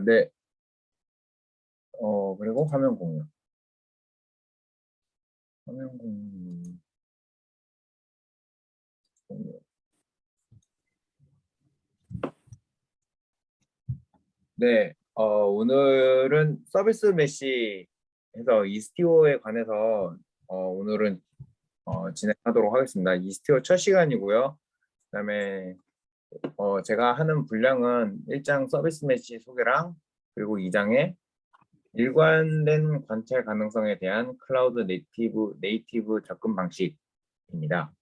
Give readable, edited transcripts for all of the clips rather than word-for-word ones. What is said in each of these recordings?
네. 그리고 화면 공유. 화면 공유. 공유. 네. 오늘은 서비스 메시에서 이스티오에 관해서 오늘은 진행하도록 하겠습니다. 이스티오 첫 시간이고요. 그다음에 제가 하는 분량은 1장 서비스 메시 소개랑 그리고 2장에 일관된 관찰 가능성에 대한 클라우드 네이티브 접근 방식입니다.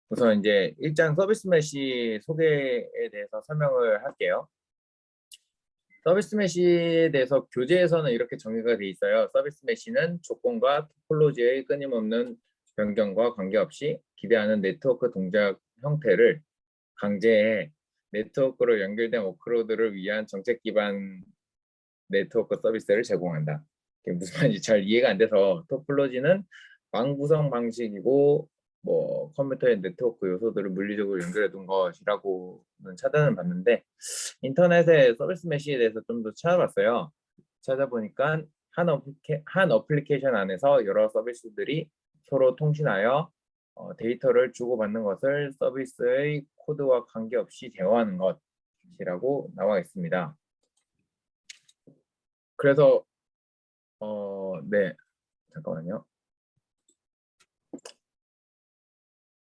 우선 이제 1장 서비스 메시 소개에 대해서 설명을 할게요. 서비스 메시에 대해서 교재에서는 이렇게 정의가 돼 있어요. 서비스 메시는 조건과 토폴로지의 끊임없는 변경과 관계없이 기대하는 네트워크 동작 형태를 강제해 네트워크로 연결된 워크로드를 위한 정책 기반 네트워크 서비스를 제공한다. 이게 무슨 말인지 잘 이해가 안 돼서 토폴로지는 왕 구성 방식이고 뭐 컴퓨터의 네트워크 요소들을 물리적으로 연결해 둔 것이라고는 차단을 받는데 인터넷에 서비스 메시에 대해서 좀 더 찾아봤어요. 찾아보니까 한 어플리케이션 안에서 여러 서비스들이 서로 통신하여 데이터를 주고받는 것을 서비스의 코드와 관계없이 제어하는 것이라고 나와 있습니다. 그래서 네, 잠깐만요.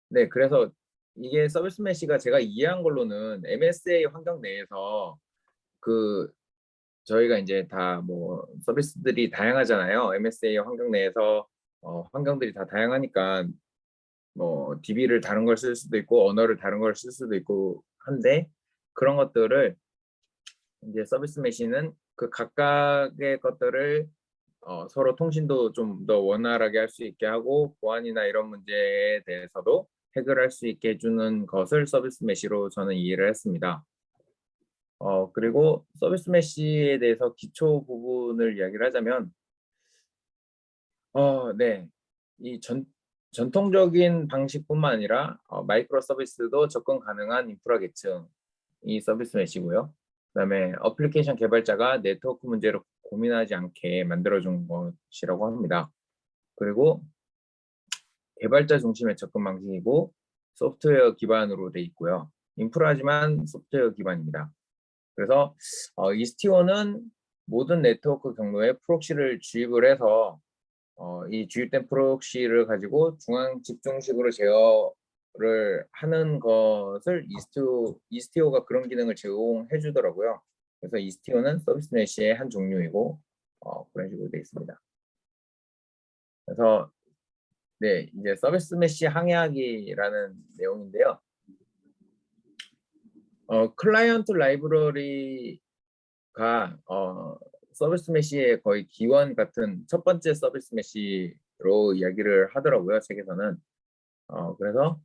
네, 그래서 이게 서비스 메시가 제가 이해한 걸로는 MSA 환경 내에서 그 저희가 이제 다 뭐 서비스들이 다양하잖아요. MSA 환경 내에서 환경들이 다 다양하니까 뭐 DB를 다른 걸 쓸 수도 있고 언어를 다른 걸 쓸 수도 있고 한데 그런 것들을 이제 서비스 메시는 그 각각의 것들을 서로 통신도 좀 더 원활하게 할 수 있게 하고 보안이나 이런 문제에 대해서도 해결할 수 있게 해주는 것을 서비스 메시로 저는 이해를 했습니다. 그리고 서비스 메시에 대해서 기초 부분을 이야기를 하자면 네. 이 전통적인 방식뿐만 아니라 마이크로 서비스도 접근 가능한 인프라 계층이 서비스 메시고요. 그다음에 어플리케이션 개발자가 네트워크 문제를 고민하지 않게 만들어준 것이라고 합니다. 그리고 개발자 중심의 접근 방식이고 소프트웨어 기반으로 돼 있고요. 인프라지만 소프트웨어 기반입니다. 그래서 이스티오는 모든 네트워크 경로에 프록시를 주입을 해서 이 주입된 프록시를 가지고 중앙 집중식으로 제어를 하는 것을 이스티오가 그런 기능을 제공해 주더라고요. 그래서 이스티오는 서비스 메시의 한 종류이고 그런 식으로 되어 있습니다. 그래서 네, 이제 서비스 메시 항해하기라는 내용인데요. 클라이언트 라이브러리가 서비스 메시의 거의 기원 같은 첫 번째 서비스 메시로 이야기를 하더라고요, 책에서는. 그래서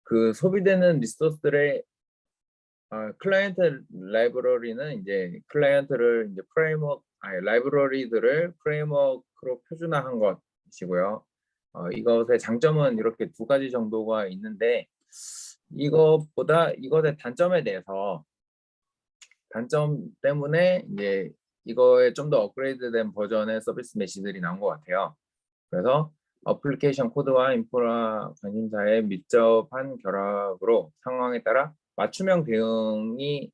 그 소비되는 리소스들의 클라이언트 라이브러리는 이제 클라이언트를 이제 라이브러리들을 프레임워크로 표준화한 것이고요. 이것의 장점은 이렇게 두 가지 정도가 있는데 이것의 단점에 대해서 단점 때문에 이제 이거에 좀 더 업그레이드된 버전의 서비스 메시들이 나온 것 같아요. 그래서 어플리케이션 코드와 인프라 관심사의 밀접한 결합으로 상황에 따라 맞춤형 대응을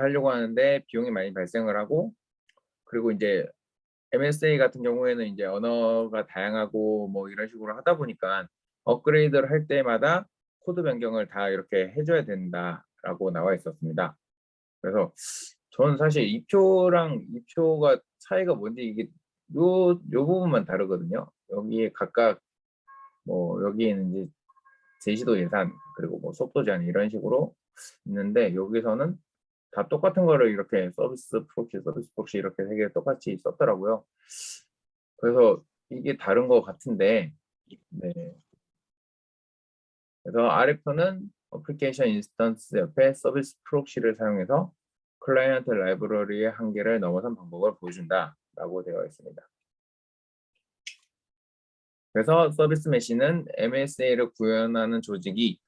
하려고 하는데 비용이 많이 발생을 하고 그리고 이제 MSA 같은 경우에는 이제 언어가 다양하고 뭐 이런 식으로 하다 보니까 업그레이드를 할 때마다 코드 변경을 다 이렇게 해줘야 된다라고 나와 있었습니다. 그래서 저는 사실 이표가 차이가 뭔지 이게 요 부분만 다르거든요. 여기에 각각 뭐 여기에는 이제 제시도 예산 그리고 뭐 속도 제한 이런 식으로 있는데 여기서는 다 똑같은 거를 이렇게 서비스 프록시 이렇게 세 개 똑같이 썼더라고요. 그래서 이게 다른 것 같은데 네. 그래서 RF는 어플리케이션 인스턴스 옆에 서비스 프록시를 사용해서 클라이언트 라이브러리의 한계를 넘어선 방법을 보여준다라고 되어 있습니다. 그래서 서비스 메시는 MSA를 구현하는 조직이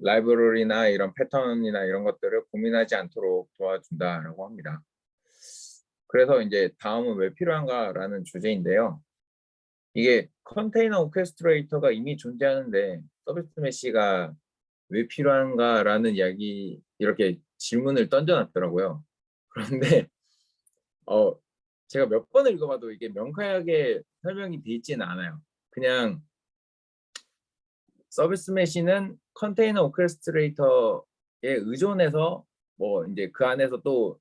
라이브러리나 이런 패턴이나 이런 것들을 고민하지 않도록 도와준다라고 합니다. 그래서 이제 다음은 왜 필요한가라는 주제인데요. 이게 컨테이너 오케스트레이터가 이미 존재하는데 서비스 메시가 왜 필요한가라는 이야기 이렇게 질문을 던져놨더라고요. 그런데 제가 몇 번을 읽어봐도 이게 명쾌하게 설명이 돼 있지는 않아요. 그냥 서비스 메시는 컨테이너 오케스트레이터에 의존해서 뭐 이제 그 안에서 또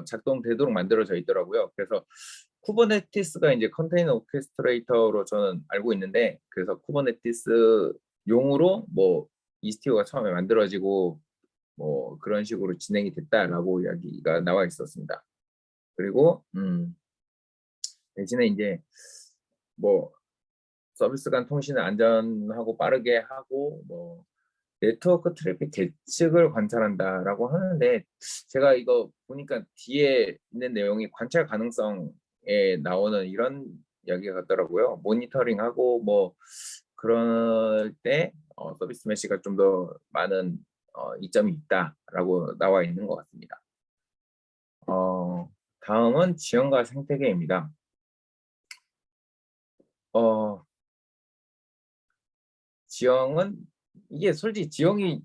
작동되도록 만들어져 있더라고요. 그래서 쿠버네티스가 이제 컨테이너 오케스트레이터로 저는 알고 있는데, 그래서 쿠버네티스 용으로 뭐 이스티오가 처음에 만들어지고 뭐 그런 식으로 진행이 됐다라고 이야기가 나와 있었습니다. 그리고 대신에 이제 뭐 서비스 간 통신을 안전하고 빠르게 하고 뭐 네트워크 트래픽 계측을 관찰한다라고 하는데, 제가 이거 보니까 뒤에 있는 내용이 관찰 가능성에 나오는 이런 이야기가 같더라고요. 모니터링하고 뭐 그럴 때 서비스 메시가 좀 더 많은 이점이 있다라고 나와 있는 것 같습니다. 다음은 지형과 생태계입니다. 지형은 이게 솔직히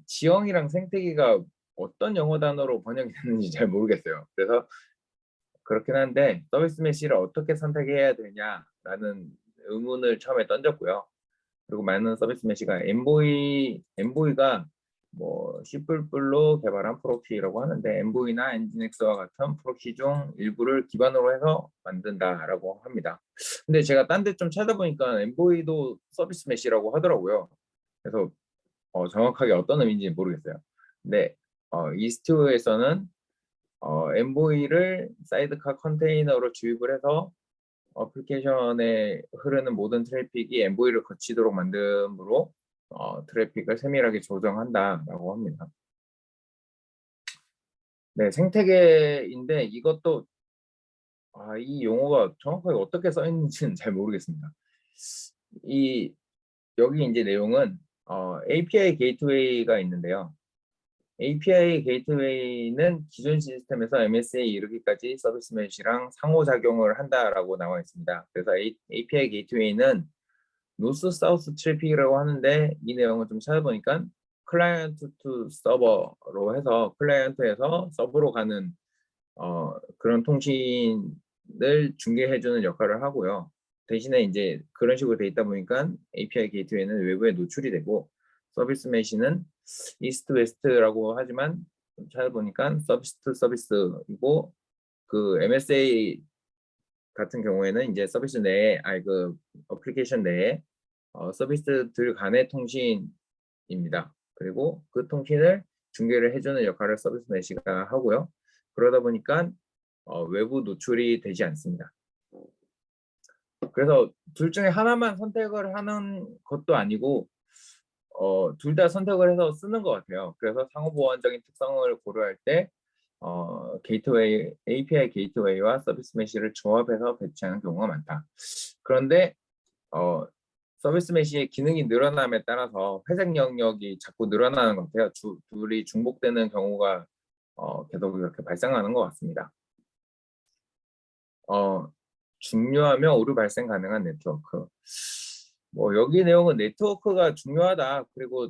지형이랑 생태계가 어떤 영어 단어로 번역이 됐는지 잘 모르겠어요. 그래서 그렇긴 한데 서비스 메시를 어떻게 선택해야 되냐라는 의문을 처음에 던졌고요. 그리고 많은 서비스 메시가 엔보이가 뭐 C++로 개발한 프록시라고 하는데, 엔보이나 엔진엑스와 같은 프록시 중 일부를 기반으로 해서 만든다라고 합니다. 근데 제가 딴 데 좀 찾아보니까 엔보이도 서비스 메시라고 하더라고요. 그래서 정확하게 어떤 의미인지 모르겠어요. 근데 이스트에서는 엔보이를 사이드카 컨테이너로 주입을 해서 어플리케이션에 흐르는 모든 트래픽이 엔보이를 거치도록 만듦으로 트래픽을 세밀하게 조정한다라고 합니다. 네, 생태계인데 이것도 이 용어가 정확하게 어떻게 써 있는지는 잘 모르겠습니다. 여기 이제 내용은 API 게이트웨이가 있는데요. API 게이트웨이는 기존 시스템에서 MSA에 이르기까지 서비스 메시랑 상호작용을 한다라고 나와 있습니다. 그래서 API 게이트웨이는 노스 사우스 트래픽이라고 하는데, 이 내용을 좀 찾아보니까 클라이언트 투 서버로 해서 클라이언트에서 서버로 가는 그런 통신을 중개해주는 역할을 하고요. 대신에 이제 그런 식으로 돼 있다 보니까 API 게이트웨이는 외부에 노출이 되고, 서비스 메시는 이스트 웨스트라고 하지만 찾아보니까 서비스 투 서비스이고, 그 MSA 같은 경우에는 이제 서비스 내에 그 어플리케이션 내에 서비스들 간의 통신입니다. 그리고 그 통신을 중개를 해주는 역할을 서비스 메시가 하고요. 그러다 보니까 외부 노출이 되지 않습니다. 그래서 둘 중에 하나만 선택을 하는 것도 아니고 둘 다 선택을 해서 쓰는 것 같아요. 그래서 상호보완적인 특성을 고려할 때 게이트웨이, API 게이트웨이와 서비스 메시를 조합해서 배치하는 경우가 많다. 그런데 서비스 메시의 기능이 늘어남에 따라서 회색 영역이 자꾸 늘어나는 것 같아요. 둘이 중복되는 경우가 계속 이렇게 발생하는 것 같습니다. 중요하며 오류 발생 가능한 네트워크. 뭐 여기 내용은 네트워크가 중요하다. 그리고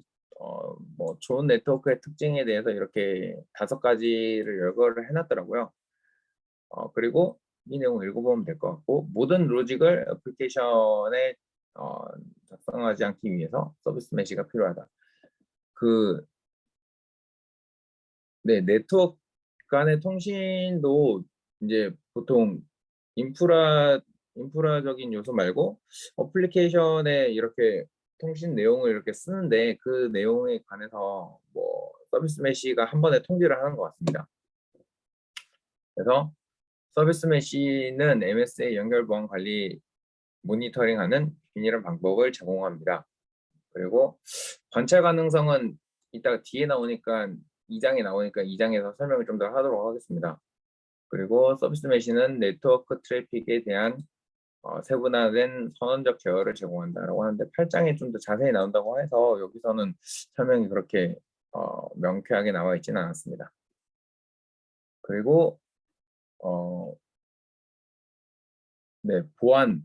뭐 좋은 네트워크의 특징에 대해서 이렇게 5가지를 열거를 해놨더라고요. 그리고 이 내용을 읽어보면 될 것 같고, 모든 로직을 애플리케이션에 작성하지 않기 위해서 서비스 메시가 필요하다. 네, 네트워크 간의 통신도 이제 보통 인프라적인 요소 말고 어플리케이션에 이렇게 통신 내용을 이렇게 쓰는데, 그 내용에 관해서 뭐 서비스 메시가 한 번에 통지를 하는 것 같습니다. 그래서 서비스 메시는 MSA 연결 보안 관리 모니터링하는 균일한 방법을 제공합니다. 그리고 관찰 가능성은 이따가 뒤에 나오니까 2장에 나오니까 2장에서 설명을 좀 더 하도록 하겠습니다. 그리고 서비스 메시는 네트워크 트래픽에 대한 세분화된 선언적 제어를 제공한다라고 하는데 8장에 좀 더 자세히 나온다고 해서 여기서는 설명이 그렇게 명쾌하게 나와 있지는 않았습니다. 그리고 네, 보안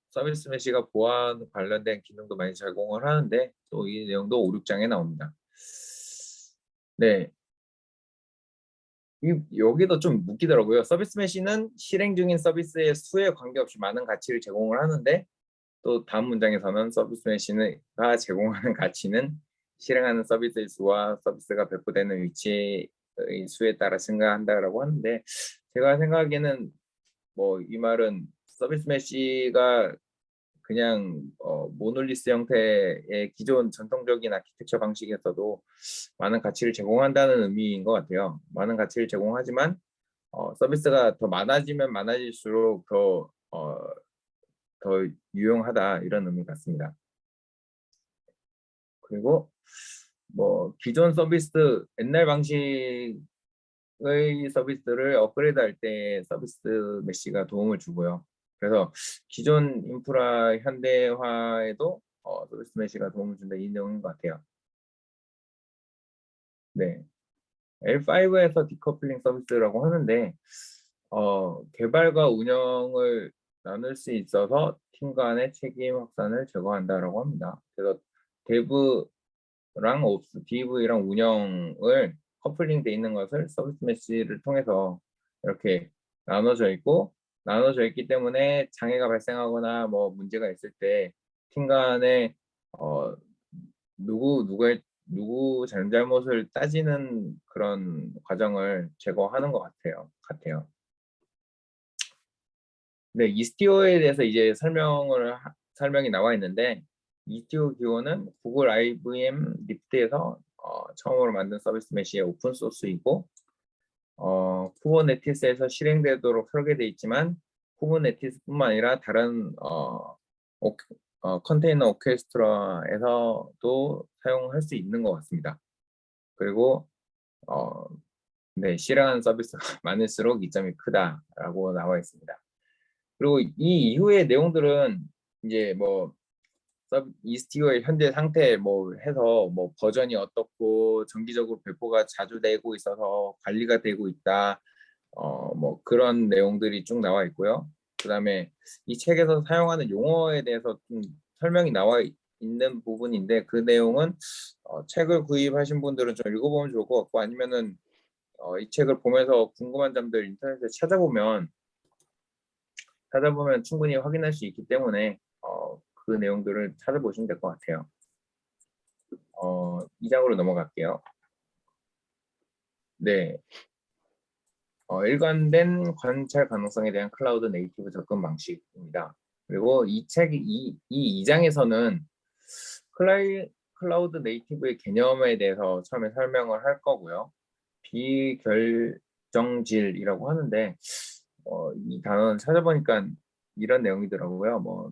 서비스 메시가 보안 관련된 기능도 많이 제공을 하는데 또 이 내용도 5, 6장에 나옵니다. 네, 여기도 좀 웃기더라고요. 서비스 메시는 실행 중인 서비스의 수에 관계없이 많은 가치를 제공을 하는데 또 다음 문장에서는 서비스 메시가 제공하는 가치는 실행하는 서비스의 수와 서비스가 배포되는 위치의 수에 따라 증가한다라고 하는데 제가 생각하기에는 이 말은 서비스 메시가 그냥 모놀리스 형태의 기존 전통적인 아키텍처 방식에서도 많은 가치를 제공한다는 의미인 것 같아요. 많은 가치를 제공하지만 서비스가 더 많아지면 많아질수록 더 유용하다 이런 의미 같습니다. 그리고 기존 서비스 옛날 방식의 서비스를 업그레이드할 때 서비스 메시가 도움을 주고요. 그래서 기존 인프라 현대화에도 서비스 메시가 도움을 준다 이 내용인 것 같아요. 네, L5에서 디커플링 서비스라고 하는데 개발과 운영을 나눌 수 있어서 팀 간의 책임 확산을 제거한다라고 합니다. 그래서 옵스, DV랑 운영을 커플링 돼 있는 것을 서비스 메시를 통해서 이렇게 나눠져 있기 때문에 장애가 발생하거나 문제가 있을 때 팀 간에 누구 잘못을 따지는 그런 과정을 제거하는 것 같아요. 네, 이스티어에 대해서 이제 설명이 나와 있는데 이스티어 기호는 구글 IBM 리프트에서 처음으로 만든 서비스 메시의 오픈 소스이고 쿠버네티스에서 실행되도록 설계되어 있지만 쿠버네티스뿐만 아니라 다른 컨테이너 오케스트라에서도 사용할 수 있는 것 같습니다. 그리고 네, 실행하는 서비스가 많을수록 이점이 크다라고 나와 있습니다. 그리고 이 이후의 내용들은 이제 이스티어의 현재 상태 해서 버전이 어떻고 정기적으로 배포가 자주 되고 있어서 관리가 되고 있다. 그런 내용들이 쭉 나와 있고요. 그다음에 이 책에서 사용하는 용어에 대해서 좀 설명이 나와 있는 부분인데 그 내용은 책을 구입하신 분들은 좀 읽어보면 좋을 것 같고 아니면은 이 책을 보면서 궁금한 점들 인터넷에 찾아보면 충분히 확인할 수 있기 때문에 그 내용들을 찾아보시면 될 것 같아요. 2장으로 넘어갈게요. 네, 일관된 관찰 가능성에 대한 클라우드 네이티브 접근 방식입니다. 그리고 이 2장에서는 클라우드 네이티브의 개념에 대해서 처음에 설명을 할 거고요. 비결정질이라고 하는데 이 단어는 찾아보니까 이런 내용이더라고요.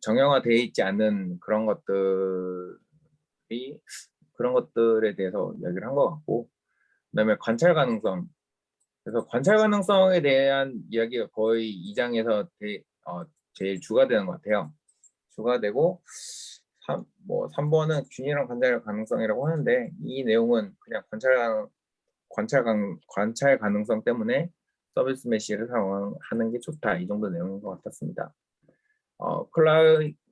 정형화되어 있지 않은 그런 것들에 대해서 이야기를 한 것 같고 그다음에 관찰 가능성 그래서 관찰 가능성에 대한 이야기가 거의 2장에서 제일 주가 되는 것 같아요. 주가 되고 3번은 균일한 관찰 가능성이라고 하는데 이 내용은 그냥 관찰 가능성 때문에 서비스 메시를 사용하는 게 좋다 이 정도 내용인 것 같았습니다.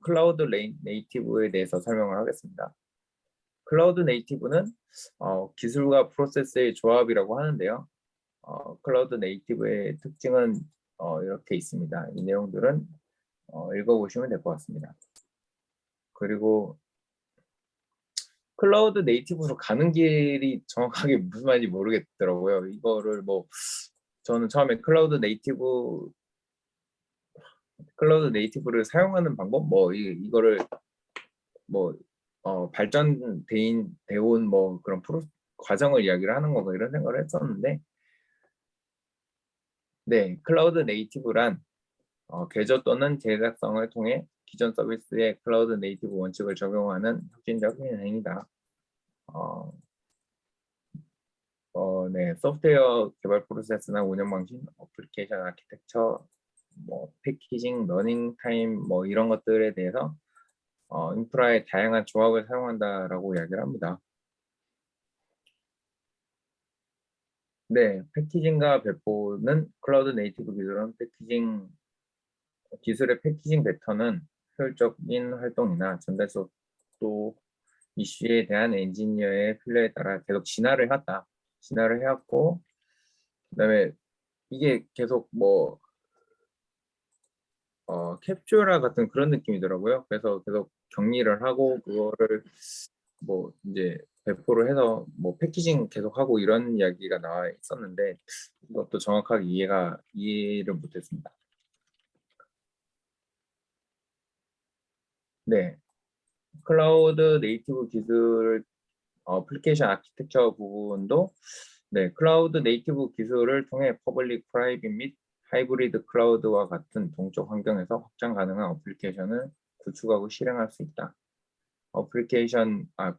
클라우드 네이티브에 대해서 설명을 하겠습니다. 클라우드 네이티브는 기술과 프로세스의 조합이라고 하는데요. 클라우드 네이티브의 특징은 이렇게 있습니다. 이 내용들은 읽어보시면 될 것 같습니다. 그리고 클라우드 네이티브로 가는 길이 정확하게 무슨 말인지 모르겠더라고요. 이거를 저는 처음에 클라우드 네이티브를 사용하는 방법 이거를 발전되온 그런 과정을 이야기를 하는 거 이런 생각을 했었는데 네, 클라우드 네이티브란 개조 또는 제작성을 통해 기존 서비스의 클라우드 네이티브 원칙을 적용하는 혁신적인 행위다. 네, 소프트웨어 개발 프로세스나 운영 방식, 어플리케이션 아키텍처, 뭐 패키징, 러닝 타임, 뭐 이런 것들에 대해서 인프라의 다양한 조합을 사용한다라고 이야기를 합니다. 네, 패키징과 배포는 클라우드 네이티브 기술은 기술의 패키징 패턴은 효율적인 활동이나 전달 속도, 이슈에 대한 엔지니어의 필요에 따라 계속 진화를 해왔고, 그다음에 이게 계속 뭐 캡슐화 같은 그런 느낌이더라고요. 그래서 계속 정리를 하고 그거를 뭐 이제 배포를 해서 뭐 패키징 계속 하고 이런 이야기가 나와 있었는데 이것도 정확하게 이해를 못했습니다. 네, 클라우드 네이티브 기술 어플리케이션 아키텍처 부분도 네, 클라우드 네이티브 기술을 통해 퍼블릭, 프라이빗 및 하이브리드 클라우드와 같은 동적 환경에서 확장 가능한 어플리케이션을 구축하고 실행할 수 있다.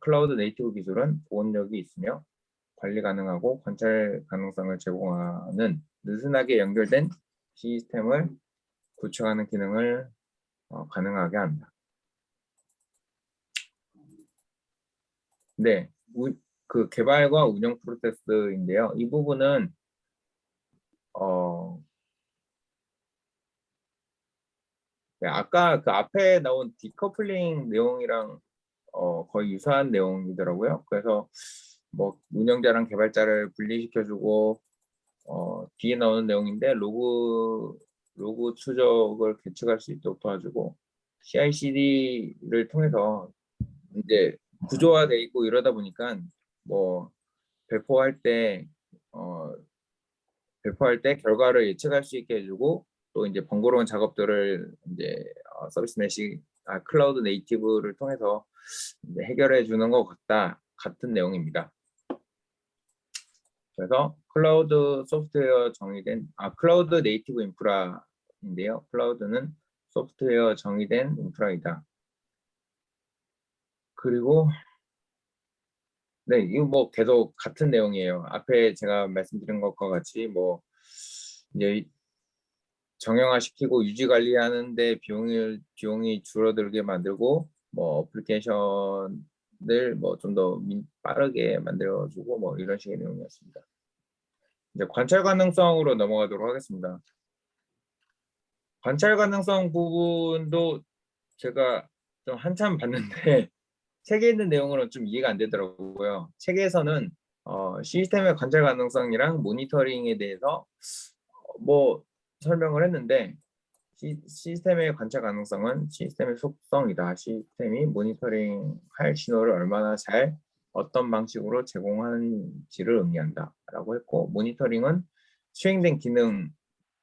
클라우드 네이티브 기술은 보온력이 있으며 관리 가능하고 관찰 가능성을 제공하는 느슨하게 연결된 시스템을 구축하는 기능을 가능하게 합니다. 네, 그 개발과 운영 프로세스인데요. 이 부분은 네, 아까 그 앞에 나온 디커플링 내용이랑 거의 유사한 내용이더라고요. 그래서 뭐 운영자랑 개발자를 분리시켜주고 뒤에 나오는 내용인데 로그 추적을 계측할 수 있도록 도와주고 CI/CD를 통해서 이제 구조화돼 있고 이러다 보니까 뭐 배포할 때 어, 배포할 때 결과를 예측할 수 있게 해주고 또 이제 번거로운 작업들을 이제 서비스 메시 클라우드 네이티브를 통해서 이제 해결해 주는 것 같은 내용입니다. 그래서 클라우드 네이티브 인프라인데요. 클라우드는 소프트웨어 정의된 인프라이다. 그리고 네, 이거 뭐 계속 같은 내용이에요. 앞에 제가 말씀드린 것과 같이 뭐 이제 정형화시키고 유지 관리하는데 비용이 줄어들게 만들고 뭐 어플리케이션을 뭐 좀 더 빠르게 만들어주고 뭐 이런 식의 내용이었습니다. 이제 관찰 가능성으로 넘어가도록 하겠습니다. 관찰 가능성 부분도 제가 좀 한참 봤는데 책에 있는 내용으로는 좀 이해가 안 되더라고요. 책에서는 시스템의 관찰 가능성이랑 모니터링에 대해서 뭐 설명을 했는데 시스템의 관찰 가능성은 시스템의 속성이다. 시스템이 모니터링 할 신호를 얼마나 잘 어떤 방식으로 제공하는지를 의미한다. 라고 했고 모니터링은 수행된 기능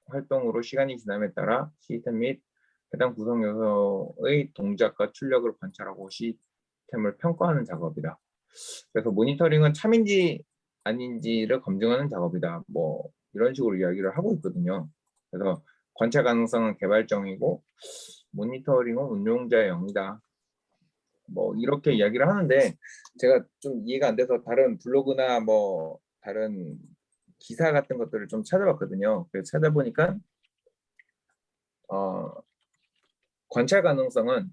활동으로 시간이 지남에 따라 시스템 및 해당 구성 요소의 동작과 출력을 관찰하고 시스템을 평가하는 작업이다. 그래서 모니터링은 참인지 아닌지를 검증하는 작업이다. 뭐 이런 식으로 이야기를 하고 있거든요. 그래서 관찰 가능성은 개발정이고 모니터링은 운용자의 영이다. 뭐 이렇게 이야기를 하는데 제가 좀 이해가 안 돼서 다른 블로그나 뭐 다른 기사 같은 것들을 좀 찾아봤거든요. 그래서 찾아보니까 어, 관찰 가능성은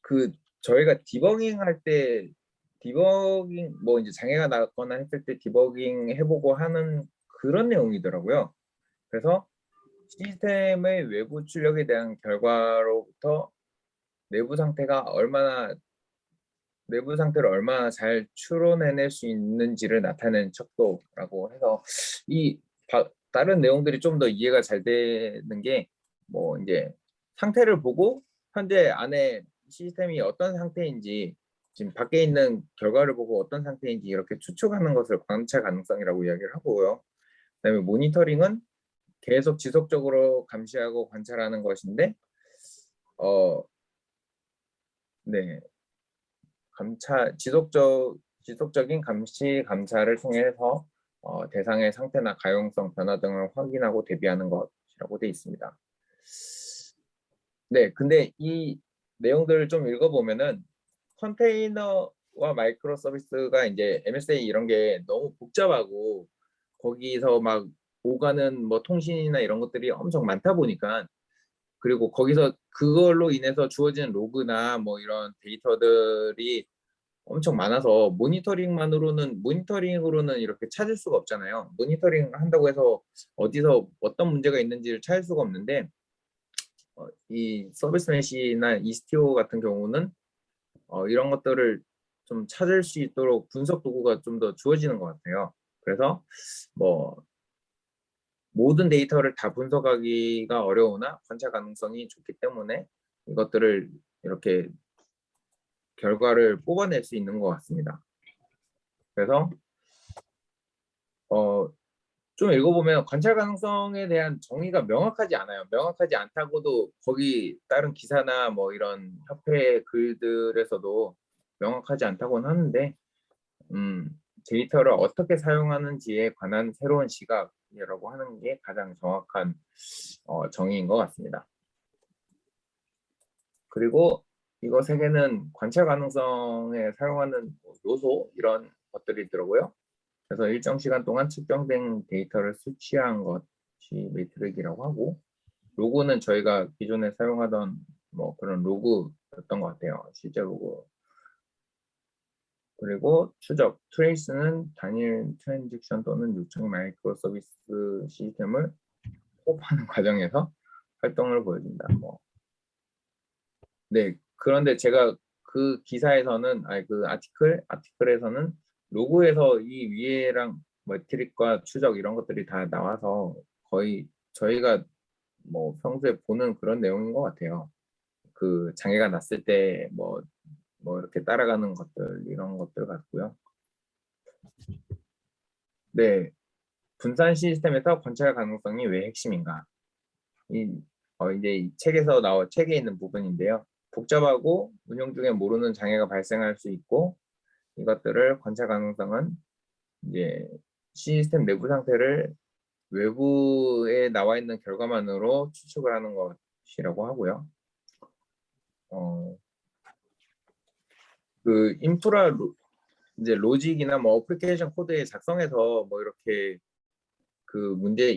그 저희가 디버깅 할 때 디버깅 뭐 이제 장애가 났거나 했을 때 디버깅 해보고 하는 그런 내용이더라고요. 그래서 시스템의 외부 출력에 대한 결과로부터 내부 상태가 얼마나 내부 상태를 얼마나 잘 추론해낼 수 있는지를 나타내는 척도라고 해서 다른 내용들이 좀 더 이해가 잘 되는 게 뭐 이제 상태를 보고 현재 안에 시스템이 어떤 상태인지 지금 밖에 있는 결과를 보고 어떤 상태인지 이렇게 추측하는 것을 관찰 가능성이라고 이야기를 하고요. 그다음에 모니터링은 계속 지속적으로 감시하고 관찰하는 것인데 어, 네. 지속적인 감시 감사를 통해서 대상의 상태나 가용성 변화 등을 확인하고 대비하는 것이라고 되어 있습니다. 네, 근데 이 내용들을 좀 읽어보면은 컨테이너 서비스와 마이크로 서비스가 이제 MSA 이런 게 너무 복잡하고 거기서 막 오가는 뭐 통신이나 이런 것들이 엄청 많다 보니까, 그리고 거기서 그걸로 인해서 주어지는 로그나 뭐 이런 데이터들이 엄청 많아서 모니터링으로는 이렇게 찾을 수가 없잖아요. 모니터링 한다고 해서 어디서 어떤 문제가 있는지를 찾을 수가 없는데, 이 서비스 메시나 이스티오 같은 경우는 이런 것들을 좀 찾을 수 있도록 분석 도구가 좀 더 주어지는 것 같아요. 그래서 뭐 모든 데이터를 다 분석하기가 어려우나 관찰 가능성이 좋기 때문에 이것들을 이렇게 결과를 뽑아낼 수 있는 것 같습니다. 그래서 좀 읽어보면 관찰 가능성에 대한 정의가 명확하지 않아요. 명확하지 않다고도 거기 다른 기사나 뭐 이런 협회 글들에서도 명확하지 않다고는 하는데, 데이터를 어떻게 사용하는지에 관한 새로운 시각이라고 하는 게 가장 정확한 정의인 것 같습니다. 그리고 이거 세 개는 관찰 가능성에 사용하는 요소 이런 것들이 있더라고요. 그래서 일정 시간 동안 측정된 데이터를 수치한 것이 메트릭이라고 하고, 로그는 저희가 기존에 사용하던 뭐 그런 로그였던 것 같아요. 실제 로그. 그리고 추적, 트레이스는 단일 트랜지션 또는 요청 마이크로 서비스 시스템을 호흡하는 과정에서 활동을 보여준다. 뭐. 네, 그런데 제가 그 기사에서는, 아니 그 아티클에서는 로그에서 이 위에랑 매트릭과 추적 이런 것들이 다 나와서 거의 저희가 뭐 평소에 보는 그런 내용인 것 같아요. 그 장애가 났을 때 뭐 이렇게 따라가는 것들 이런 것들 같고요. 네, 분산 시스템에서 관찰 가능성이 왜 핵심인가? 이제 이 책에 있는 부분인데요. 복잡하고 운영 중에 모르는 장애가 발생할 수 있고, 이것들을 관찰 가능성은 이제 시스템 내부 상태를 외부에 나와 있는 결과만으로 추측을 하는 것이라고 하고요. 그 이제 로직이나 뭐 어플리케이션 코드에 작성해서 뭐 이렇게 그 문제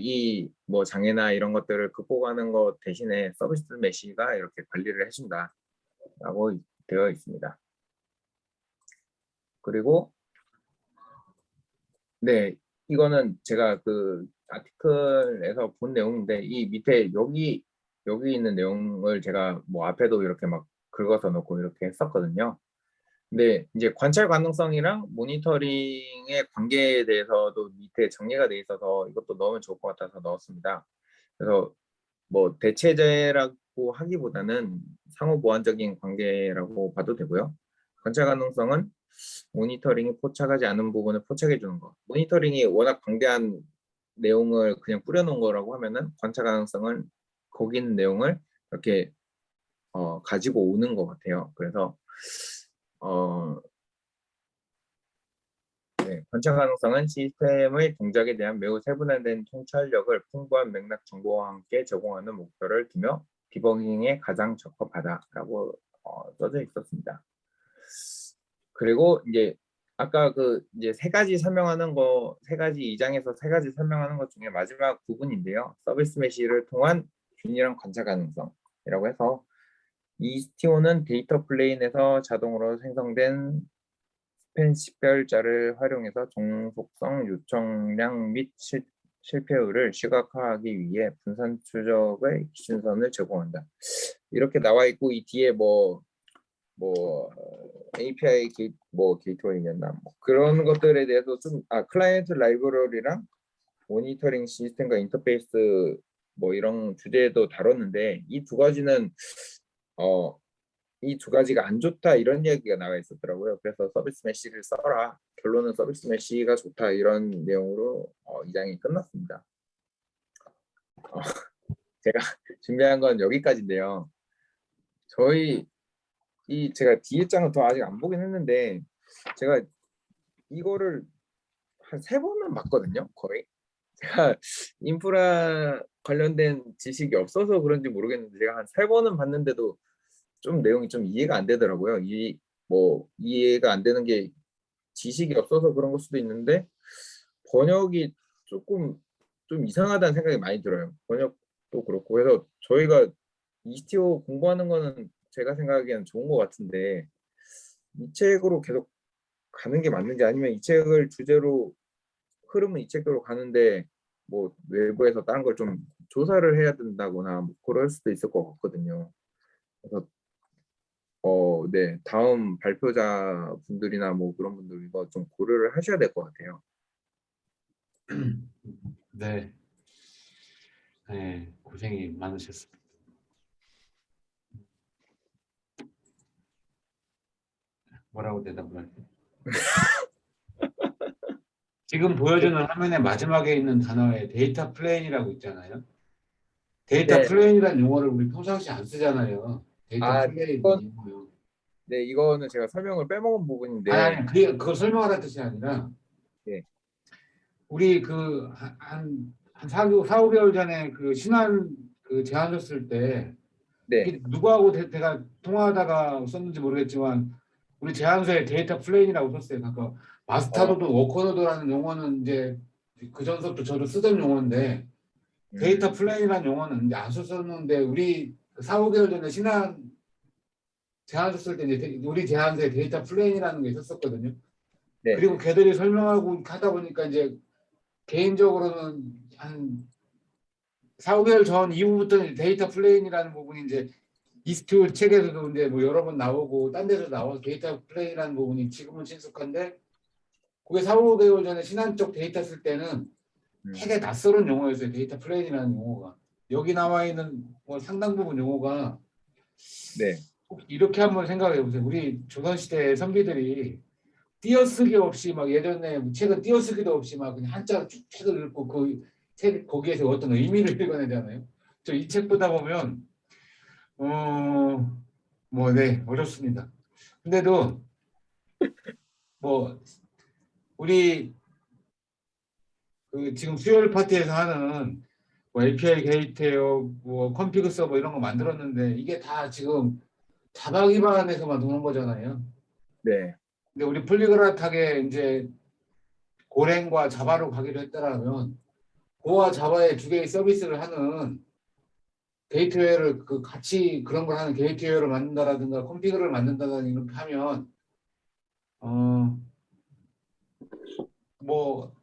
뭐 장애나 이런 것들을 극복하는 것 대신에 서비스 메시가 이렇게 관리를 해준다라고 되어 있습니다. 그리고 네, 이거는 제가 그 아티클에서 본 내용인데, 이 밑에 여기 있는 내용을 제가 뭐 앞에도 이렇게 막 긁어서 놓고 이렇게 했었거든요. 근데 이제 관찰 가능성이랑 모니터링의 관계에 대해서도 밑에 정리가 돼 있어서 이것도 넣으면 좋을 것 같아서 넣었습니다. 그래서 뭐 대체제라고 하기보다는 상호 보완적인 관계라고 봐도 되고요. 관찰 가능성은 모니터링이 포착하지 않은 부분을 포착해 주는 거. 모니터링이 워낙 방대한 내용을 그냥 뿌려놓은 거라고 하면은 관찰 가능성은 거기 있는 내용을 이렇게 가지고 오는 것 같아요. 그래서 네, 관찰 가능성은 시스템의 동작에 대한 매우 세분화된 통찰력을 풍부한 맥락 정보와 함께 제공하는 목표를 두며 디버깅에 가장 적합하다라고 써져 있었습니다. 그리고 이제 아까 그 이제 세 가지 2장에서 세 가지 설명하는 것 중에 마지막 부분인데요. 서비스 메시를 통한 균일한 관찰 가능성이라고 해서, 이 스티오는 데이터 플레인에서 자동으로 생성된 스팬 식별자를 활용해서 종속성, 요청량 및 실패율을 시각화하기 위해 분산 추적의 기준선을 제공한다. 이렇게 나와 있고, 이 뒤에 뭐 API 게이트웨이였나 뭐 그런 것들에 대해서 좀 클라이언트 라이브러리랑 모니터링 시스템과 인터페이스 뭐 이런 주제도 다뤘는데, 이 두 가지가 안 좋다 이런 이야기가 나와 있었더라고요. 그래서 서비스 메시를 써라. 결론은 서비스 메시가 좋다 이런 내용으로 2장이 끝났습니다. 제가 준비한 건 여기까지인데요. 제가 뒤에 장은 더 아직 안 보긴 했는데, 제가 이거를 한 3번은 봤거든요. 거의. 제가 인프라 관련된 지식이 없어서 그런지 모르겠는데, 제가 한 3번은 봤는데도 좀 내용이 좀 이해가 안 되더라고요. 뭐 이해가 안 되는 게 지식이 없어서 그런 걸 수도 있는데 번역이 조금 좀 이상하다는 생각이 많이 들어요. 번역도 그렇고 그래서 저희가 이스티오 공부하는 거는 제가 생각하기에는 좋은 것 같은데 이 책으로 계속 가는 게 맞는지 아니면 이 책을 주제로 흐름은 이 책대로 가는데 뭐 외부에서 다른 걸 좀 조사를 해야 된다거나 뭐 그럴 수도 있을 것 같거든요. 그래서 네, 다음 발표자 분들이나 뭐 그런 분들 이거 좀 고려를 하셔야 될 것 같아요. 네. 네, 고생이 많으셨습니다. 뭐라고 대답을 할까요? 지금 보여주는 화면의 마지막에 있는 단어에 데이터 플레인이라고 있잖아요. 데이터 네, 플레인이라는 용어를 우리 평상시에 안 쓰잖아요. 데이터 아, 플레인 이건 용어요. 네, 이거는 제가 설명을 빼먹은 부분인데, 아니, 그걸 설명하라는 뜻이 아니라 네, 우리 한 4, 5개월 전에 그 신한 그 제안 줬을 때 네, 이게 누구하고 제가 통화하다가 썼는지 모르겠지만 우리 제안서에 데이터 플레인이라고 썼어요. 그러니까 어, 마스터노드, 워커노드라는 용어는 이제 그 전서부터 저도 쓰던 용어인데 데이터 음, 플레인이라는 용어는 이제 안 썼었는데 우리 4, 5개월 전에 신한 제안 줬을 때 이제 우리 제안서에 데이터 플레인이라는 게 있었었거든요. 네, 그리고 걔들이 설명하고 하다 보니까 이제 개인적으로는 한 4, 5개월 전 이후부터 데이터 플레인이라는 부분이 이제 이스트 책에서도 이제 뭐 여러 번 나오고 딴 데서 나와서 데이터 플레이라는 부분이 지금은 친숙한데 그게 4, 5개월 전에 신한 쪽 데이터 쓸 때는 되게 음, 낯설은 용어였어요. 데이터 플레인이라는 용어가. 여기 나와 있는 뭐 상당 부분 용어가 네, 이렇게 한번 생각해 보세요. 우리 조선시대 선비들이 띄어쓰기 없이 막 예전에 책은 띄어쓰기도 없이 막 그냥 한자로 쭉 책을 읽고 그 책 거기에서 어떤 의미를 읽어내잖아요. 저 이 책 보다 보면 네, 어렵습니다. 근데도 뭐 우리 그 지금 수요일 파티에서 하는 뭐 API 게이트웨어, 뭐 컴피그 서버 이런 거 만들었는데 이게 다 지금 자바 기반에서만 도는 거잖아요. 네, 근데 우리 폴리그라하게 이제 고랭과 자바로 가기로 했다라면 고와 자바의 두 개의 서비스를 하는 게이트웨어를 그 같이 그런 걸 하는 게이트웨어를 만든다라든가 컴피그를 만든다든가 이렇게 하면 뭐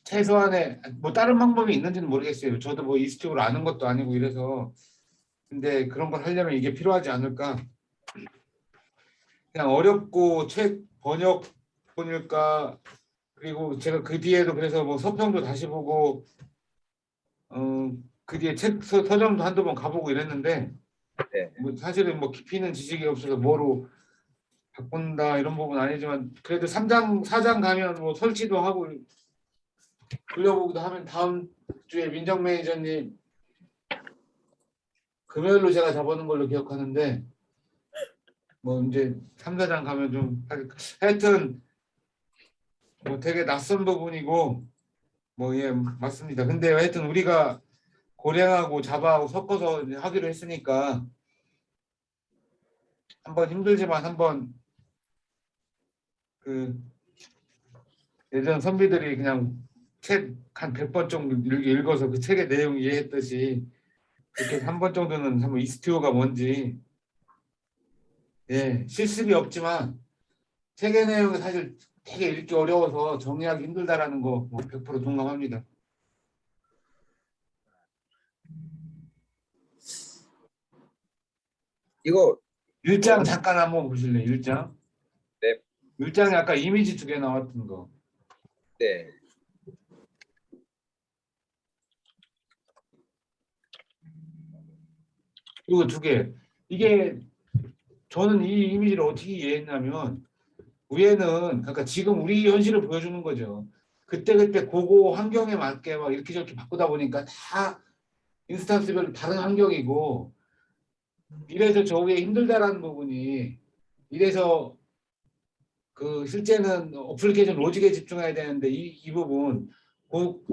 최소한의 뭐 다른 방법이 있는지는 모르겠어요. 저도 뭐 이스쪽으로 아는 것도 아니고 이래서 근데 그런 걸 하려면 이게 필요하지 않을까? 그냥 어렵고 책 번역 보니까 그리고 제가 그 뒤에도 그래서 뭐 서평도 다시 보고 그 뒤에 책 서점도 한두 번 가보고 이랬는데 네, 뭐 사실은 뭐 깊이 있는 지식이 없어서 뭐로 바꾼다 이런 부분은 아니지만 그래도 3장 4장 가면 뭐 설치도 하고 돌려보기도 하면 다음 주에 민정 매니저님 금요일로 제가 잡아놓은 걸로 기억하는데 뭐 이제 3, 4장 가면 좀 하여튼 뭐 되게 낯선 부분이고 뭐 예 맞습니다. 근데 하여튼 우리가 고랭하고 자바하고 섞어서 하기로 했으니까 한번 힘들지만 한번 그 예전 선비들이 그냥 책 한 100번 정도 읽어서 그 책의 내용 이해했듯이 이렇게 한 번 정도는 한번 이스티오가 뭔지 예 실습이 없지만 책의 내용이 사실 되게 읽기 어려워서 정리하기 힘들다라는 거100% 동감합니다. 이거 1장 잠깐 한번 보실래요? 1장. 네, 1장에 아까 이미지 2개 나왔던 거. 네, 이거 2개. 이게 저는 이 이미지를 어떻게 이해했냐면 위에는 그러니까 지금 우리 현실을 보여주는 거죠. 그때그때 고거 환경에 맞게 막 이렇게 저렇게 바꾸다 보니까 다 인스턴스별로 다른 환경이고 이래서 저게 힘들다라는 부분이 이래서 그 실제는 어플리케이션 로직에 집중해야 되는데 이 부분 그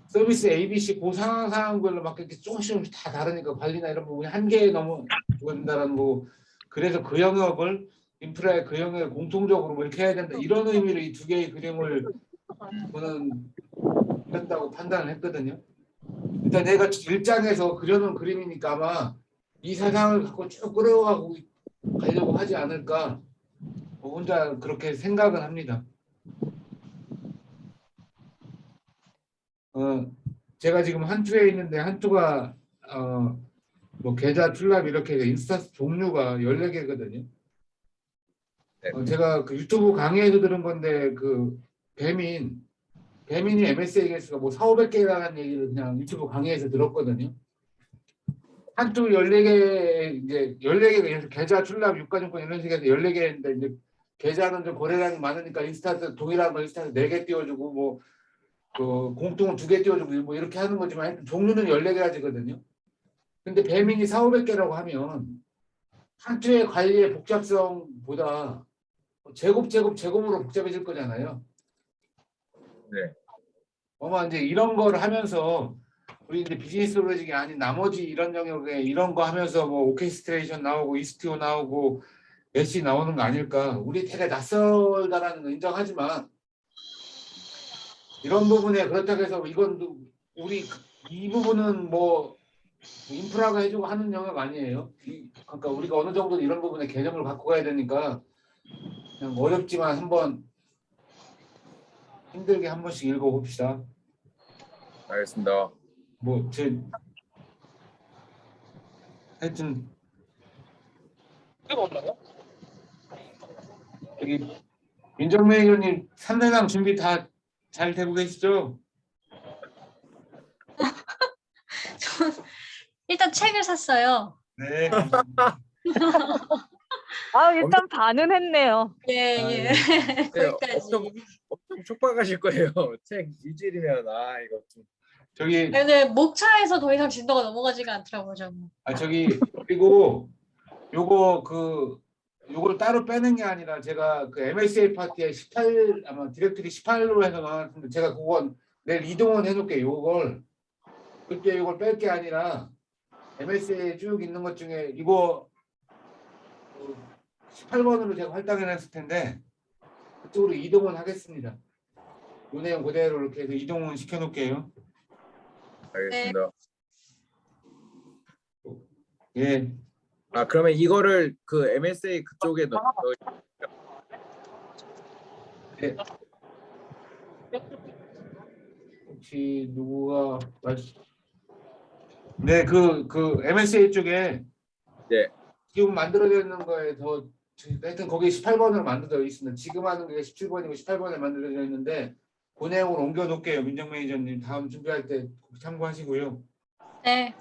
서비스 ABC 그 상황별로 막 이렇게 조금씩 다 다르니까 관리나 이런 부분이 한계에 넘어든다라는 거고 그래서 그 영역을 인프라의 그 영역을 공통적으로 뭐 이렇게 해야 된다 이런 의미로 이 두 개의 그림을 저는 그렸다고 판단을 했거든요. 일단 내가 일장에서 그려놓은 그림이니까 아마 이 사상을 갖고 쭉 끌어가고 가려고 하지 않을까 혼자 그렇게 생각은 합니다. 제가 지금 한 주에 있는데 한 주가 뭐 계좌 출납 이렇게 인스타 종류가 14개거든요. 네. 제가 그 유튜브 강의에서 들은 건데 그 배민이 MSA 개수가 뭐 4,500개라는 얘기를 그냥 유튜브 강의에서 들었거든요. 한두 14개 이제 14개 계좌 출납 유가증권 이런 식에서 14개인데 이제 계좌는 좀 거래량이 많으니까 인스타트 동일한 거 인스타트 4개 띄워주고 뭐 그 공통은 2개 띄워주고 뭐 이렇게 하는 거지만 종류는 14가지거든요. 근데 배민이 4,500개라고 하면 한 주의 관리의 복잡성보다 제곱으로 복잡해질 거잖아요. 네. 아마 이제 이런 거를 하면서 우리 이제 비즈니스 로직이 아닌 나머지 이런 영역에 이런 거 하면서 뭐 오케스트레이션 나오고 이스티오 나오고 메시 나오는 거 아닐까. 우리 되게 낯설다라는 거 인정하지만 이런 부분에 그렇다고 해서 이건 우리 이 부분은 뭐 인프라가 해주고 하는 영역 아니에요. 그러니까 우리가 어느 정도 이런 부분에 개념을 갖고 가야 되니까 그냥 어렵지만 한번 힘들게 한 번씩 읽어봅시다. 알겠습니다. 뭐 하여튼 여기 민정매 의원님 3대강 준비 다 잘 되고 계시죠? 일단 책을 샀어요. 네. 일단 반은 했네요. 예, 예. 네, 거기까지. 엄청 촉박하실 거예요. 책 일주일이면 이거 좀. 저기 근데 목차에서 더 이상 진도가 넘어가지가 않더라고요, 저는. 저기 그리고 요걸 따로 빼는 게 아니라 제가 그 MSA 파티에 18 아마 디렉토리 18로 해서 나왔는데 제가 그건 내일 이동원 해놓을게. 요걸 그때 요걸 뺄 게 아니라 MSA에 쭉 있는 것 중에 이거 18번으로 제가 할당해놨을 텐데 그쪽으로 이동원 하겠습니다. 요 내용 그대로 이렇게 해서 이동원 시켜놓을게요. 알겠습니다. 예. 그러면 이거를 그 MSA 그쪽에 넣. 네. 혹시 누구가 네, 그 MSA 쪽에 네. 지금 만들어져 있는 거에 더 하여튼 거기 18번으로 만들어져 있습니다. 지금 하는 게 17번이고 18번에 만들어져 있는데 그 내용으로 옮겨 놓을게요. 민정 매니저님 다음 준비할 때 참고하시고요. 네.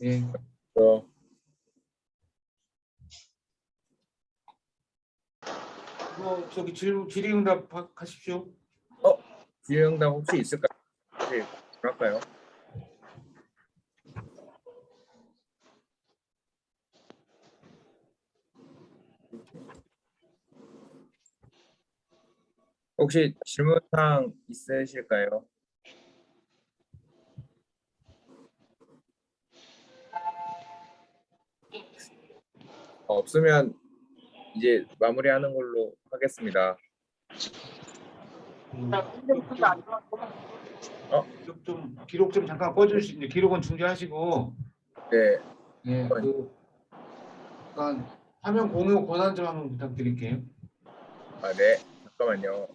예. 저기 질의응답 하십시오. 질의응답 혹시 있을까요? 네, 할까요? 혹시 질문사항 있으실까요? 없으면 이제 마무리하는 걸로 하겠습니다. 기록 좀 잠깐 꺼주시죠. 기록은 중지하시고. 네. 예. 약간 화면 공유 권한 좀 한번 부탁드릴게요. 네. 잠깐만요.